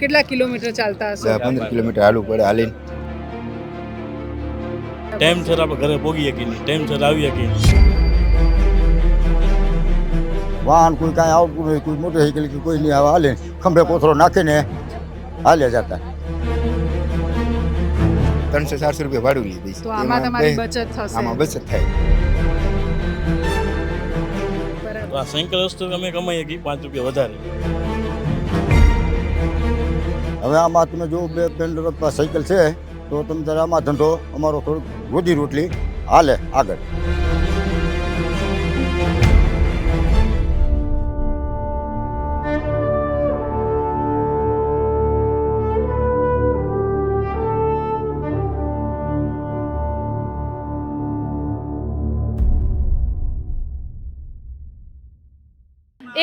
કેટલા કિલોમીટર ચાલતા હશો? 15 કિલોમીટર હાલવું પડે હાલીને. ટાઈમ સર આપણે ઘરે પહોંચી શકીએ નહીં, ટાઈમ સર આવી શકીએ નહીં. વાહન કોઈ કાંઈ આવતું નહીં, કોઈ મોટરસાઇકલ કે કોઈ નહીં આવે હાલે ખંભે કોથળો નાખીને હાલે જતા. 300-400 રૂપિયા ભાડું લીધી. તો આમાં તમારી બચત થશે. આમાં બચત થાય. બરાબર. તો આ સાયકલ વસ્તુ અમે કમાઈ શકીએ 5 રૂપિયા વધારે. હવે આમાં તમે જો બે પેન્ડર સાયકલ છે તો તમે તારે આમાં ધંધો અમારો થોડુંક રોજી રોટલી હાલે આગળ.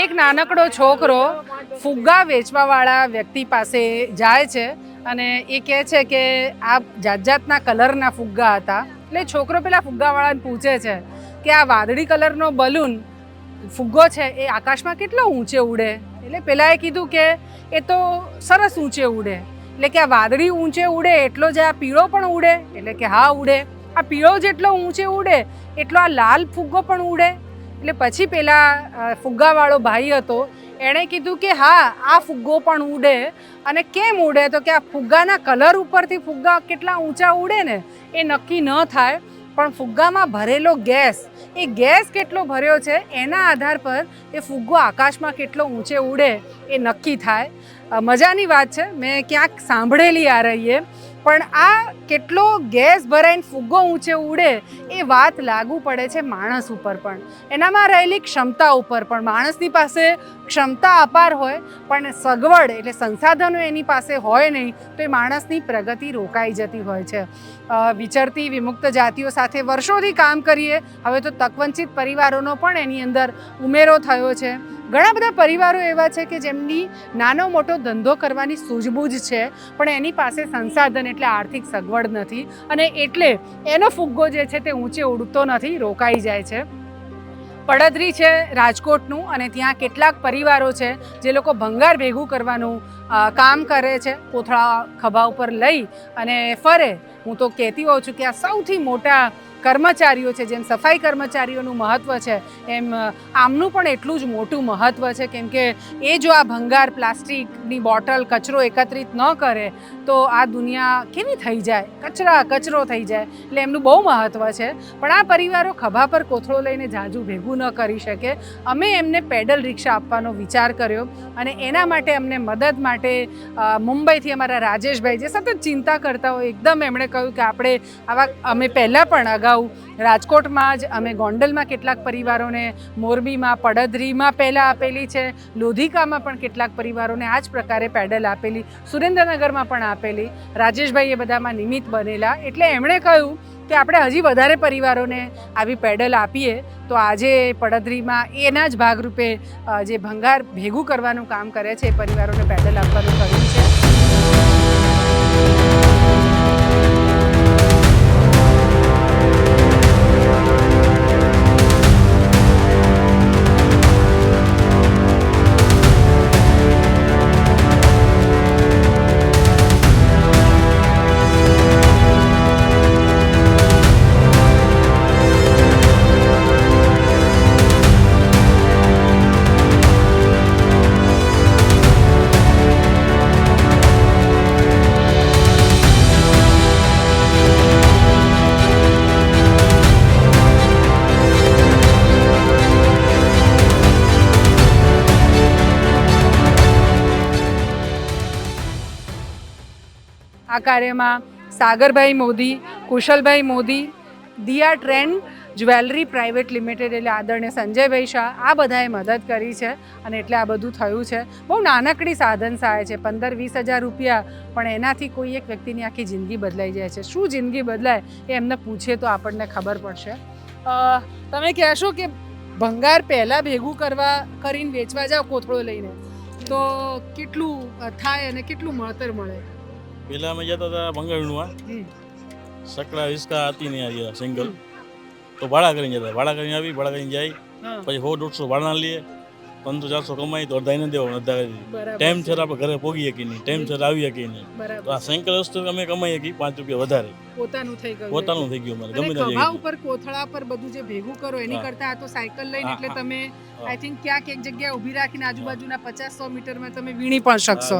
એક નાનકડો છોકરો ફુગ્ગા વેચવાવાળા વ્યક્તિ પાસે જાય છે અને એ કહે છે કે આ જાત જાતના કલરના ફુગ્ગા હતા. એટલે છોકરો પેલા ફુગ્ગાવાળાને પૂછે છે કે આ વાદળી કલરનો બલૂન ફુગ્ગો છે એ આકાશમાં કેટલો ઊંચે ઉડે? એટલે પેલાએ કીધું કે એ તો સરસ ઊંચે ઉડે. એટલે કે આ વાદળી ઊંચે ઉડે એટલો જ આ પીળો પણ ઉડે? એટલે કે હા ઉડે. આ પીળો જેટલો ઊંચે ઉડે એટલો આ લાલ ફુગ્ગો પણ ઉડે? એટલે પછી પેલા ફુગ્ગાવાળો ભાઈ હતો એણે કીધું કે હા આ ફુગ્ગો પણ ઉડે. અને કેમ ઉડે? તો કે આ ફુગ્ગાના કલર ઉપરથી ફુગ્ગા કેટલા ઊંચા ઉડે ને એ નક્કી ન થાય, પણ ફુગ્ગામાં ભરેલો ગેસ, એ ગેસ કેટલો ભર્યો છે એના આધાર પર એ ફુગ્ગો આકાશમાં કેટલો ઊંચે ઉડે એ નક્કી થાય. મજાની વાત છે, મેં ક્યાંક સાંભળેલી આ રહીએ. પણ આ કેટલો ગેસ ભરાઈને ફુગ્ગો ઊંચે ઉડે એ વાત લાગુ પડે છે માણસ ઉપર પણ, એનામાં રહેલી ક્ષમતા ઉપર પણ. માણસની પાસે ક્ષમતા અપાર હોય પણ સગવડ એટલે સંસાધનો એની પાસે હોય નહીં તો એ માણસની પ્રગતિ રોકાઈ જતી હોય છે. વિચરતી વિમુક્ત જાતિઓ સાથે વર્ષોથી કામ કરીએ, હવે તો તકવંચિત પરિવારોનો પણ એની અંદર ઉમેરો થયો છે. ઘણા બધા પરિવારો એવા છે કે જેમની નાનો મોટો ધંધો કરવાની સૂઝબૂઝ છે પણ એની પાસે સંસાધન એટલે આર્થિક સગવડ નથી અને એટલે એનો ફુગ્ગો જે છે તે ઊંચે ઉડતો નથી, રોકાઈ જાય છે. પડદરી છે રાજકોટનું અને ત્યાં કેટલાક પરિવારો છે જે લોકો ભંગાર ભેગું કરવાનું કામ કરે છે, કોથળા ખભા ઉપર લઈ અને ફરે. હું તો કહેતી હોઉં છું કે આ સૌથી મોટા કર્મચારીઓ છે. જેમ સફાઈ કર્મચારીઓનું મહત્ત્વ છે એમ આમનું પણ એટલું જ મોટું મહત્ત્વ છે, કેમ કે એ જો આ ભંગાર પ્લાસ્ટિકની બોટલ કચરો એકત્રિત ન કરે તો આ દુનિયા કેવી થઈ જાય, કચરો થઈ જાય. એટલે એમનું બહુ મહત્ત્વ છે. પણ આ પરિવારો ખભા પર કોથળો લઈને જાજુ ભેગું ન કરી શકે. અમે એમને પેડલ રિક્ષા આપવાનો વિચાર કર્યો અને એના માટે અમને મદદ માટે મુંબઈથી અમારા રાજેશભાઈ જે સતત ચિંતા કરતા હોય, એકદમ એમણે કહ્યું કે આપણે આવા, અમે પહેલાં પણ અગાઉ રાજકોટમાં જ અમે ગોંડલમાં કેટલાક પરિવારોને, મોરબીમાં, પડદરીમાં પહેલાં આપેલી છે, લોધિકામાં પણ કેટલાક પરિવારોને આ જ પ્રકારે પેડલ આપેલી, સુરેન્દ્રનગરમાં પણ આપેલી. રાજેશભાઈ એ બધામાં નિમિત્ત બનેલા. એટલે એમણે કહ્યું કે આપણે હજી વધારે પરિવારોને આવી પેડલ આપીએ. તો આજે પડદરીમાં એના જ ભાગરૂપે જે ભંગાર ભેગું કરવાનું કામ કરે છે એ પરિવારોને પેડલ આપવાનું કર્યું છે. આ કાર્યમાં સાગરભાઈ મોદી, કુશલભાઈ મોદી, દિયા ટ્રેન્ડ જ્વેલરી પ્રાઇવેટ લિમિટેડ એટલે આદરણીય સંજયભાઈ શાહ, આ બધાએ મદદ કરી છે અને એટલે આ બધું થયું છે. બહુ નાનકડી સાધન સહાય છે, 15-20 હજાર રૂપિયા, પણ એનાથી કોઈ એક વ્યક્તિની આખી જિંદગી બદલાઈ જાય છે. શું જિંદગી બદલાય એ એમને પૂછીએ તો આપણને ખબર પડશે. તમે કહેશો કે ભંગાર પહેલાં ભેગું કરીને વેચવા જાઓ કોથળો લઈને તો કેટલું થાય અને કેટલું મળતર મળે? પહેલાં અમે જતા હતા ભંગારનું, સકડા હિસકા હતી ને યાર સિંગલ, તો ભાડા કરીને જતા. ભાડા કરીને આવી, ભાડા કરીને જાય, પછી 100-150 ભાડા લઈએ, 300-400 કમાઈ તો અડધા એને દેવા અડધા બરાબર ટાઈમ છે. સર આપણે ઘરે પોગી શકીએ નહીં, ટાઈમ સર આવી શકીએ નહીં. તો બરાબર આ સાયકલ વસ્તુ અમે કમાઈ શકીએ 5 રૂપિયા વધારે, પોતાનું થઈ ગયું પોતાનું થઈ ગયું મારે અને ગમે ખભા ત્યાં ઉપર કોથળા પર બધું જે ભેગું કરો એની હા. કરતા આ તો સાયકલ લઈને હા, એટલે હા. તમે હા. આઈ થિંક ક્યાંક એક જગ્યાએ ઊભી રાખીને આજુબાજુના 50-100 મીટરમાં તમે વીણી પણ શકશો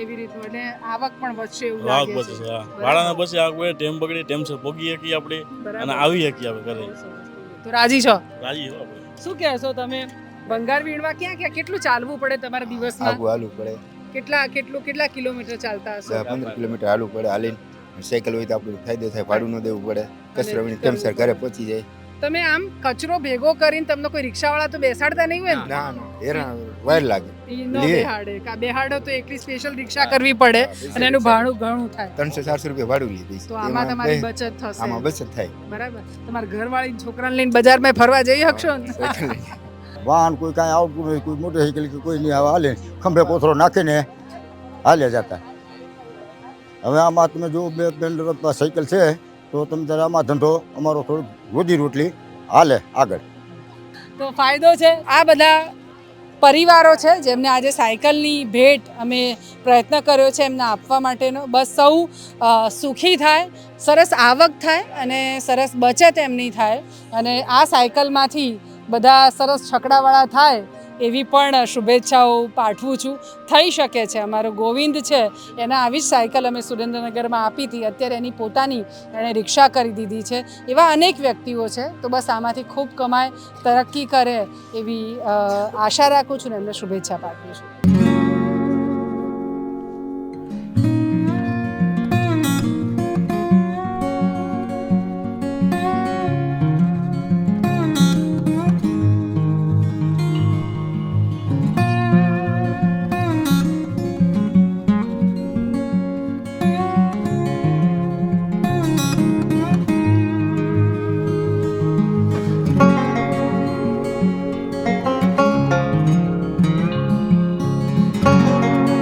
એવી રીતનું એટલે આવક પણ વધશે એવું વાઘ લાગે બચે છે છે હા. ભાડાના બસે આ કોઈ ટાઈમ બગડે ટાઈમ સર પોગી શકીએ આપણે બરાબર. અને આવી શકીએ આપણે ઘરે. તો રાજી છો? રાજી હો આપણે. શું કહેશો તમે? ભંગાર વીણવા ક્યાં ક્યાં કેટલું ચાલવું પડે તમારા દિવસમાં? આગું હાલવું પડે, કેટલા કિલોમીટર ચાલતા હશો? 10-15 કિલોમીટર હાલવું પડે. હાલીને સાયકલ હોય તો આપણું ફાયદો થાય, ભાડું ન દેવું પડે, કચરો વીણી ટાઈમસર ઘરે પહોંચી જાય. તમે આમ કચરો ભેગો કરીને તમને કોઈ રિક્ષાવાળા તો બેસાડતા નહીં હોય ને? ના ના હેરાન વાર લાગે. ઈ ન લે. બેહાડે બેહાડો તો એકલી સ્પેશિયલ રિક્ષા કરવી પડે અને એનું ભાડું ઘણું થાય 300-400 રૂપિયા ભાડું લીધી તો આમાં તમારી બચત થશે આમાં બચત થાય. બરાબર. તમારા ઘરવાળી છોકરાને લઈને બજારમાં ફરવા જઈ શકશો ને? સાયકલ લઈને. વાહન કોઈ કાંઈ આવતું નથી, કોઈ મોટરસાઇકલ કે કોઈ નહીં આવે, હાલે ખંભે કોથળો નાખીને હાલે જતા. હવે આમાં તમે જો 2 પેન્ડલ અથવા સાયકલ છે તો તમે તારે આમાં ધંધો અમારો થોડુંક રોજી રોટલી હાલે આગળ. તો ફાયદો છે. આ બધા પરિવારો છે જેમને આજે સાયકલની ભેટ અમે પ્રયત્ન કર્યો છે એમને આપવા માટેનો. બસ સૌ સુખી થાય, સરસ આવક થાય અને સરસ બચત એમની થાય અને આ સાયકલમાંથી બધા સરસ છકડાવાળા થાય એવી પણ શુભેચ્છાઓ પાઠવું છું. થઈ શકે છે. અમારો ગોવિંદ છે એના આવી જ સાયકલ અમે સુરેન્દ્રનગરમાં આપી હતી, અત્યારે એની પોતાની એણે રિક્ષા કરી દીધી છે. એવા અનેક વ્યક્તિઓ છે. તો બસ આમાંથી ખૂબ કમાય, તરક્કી કરે એવી આશા રાખું છું ને એમને શુભેચ્છા પાઠવું છું.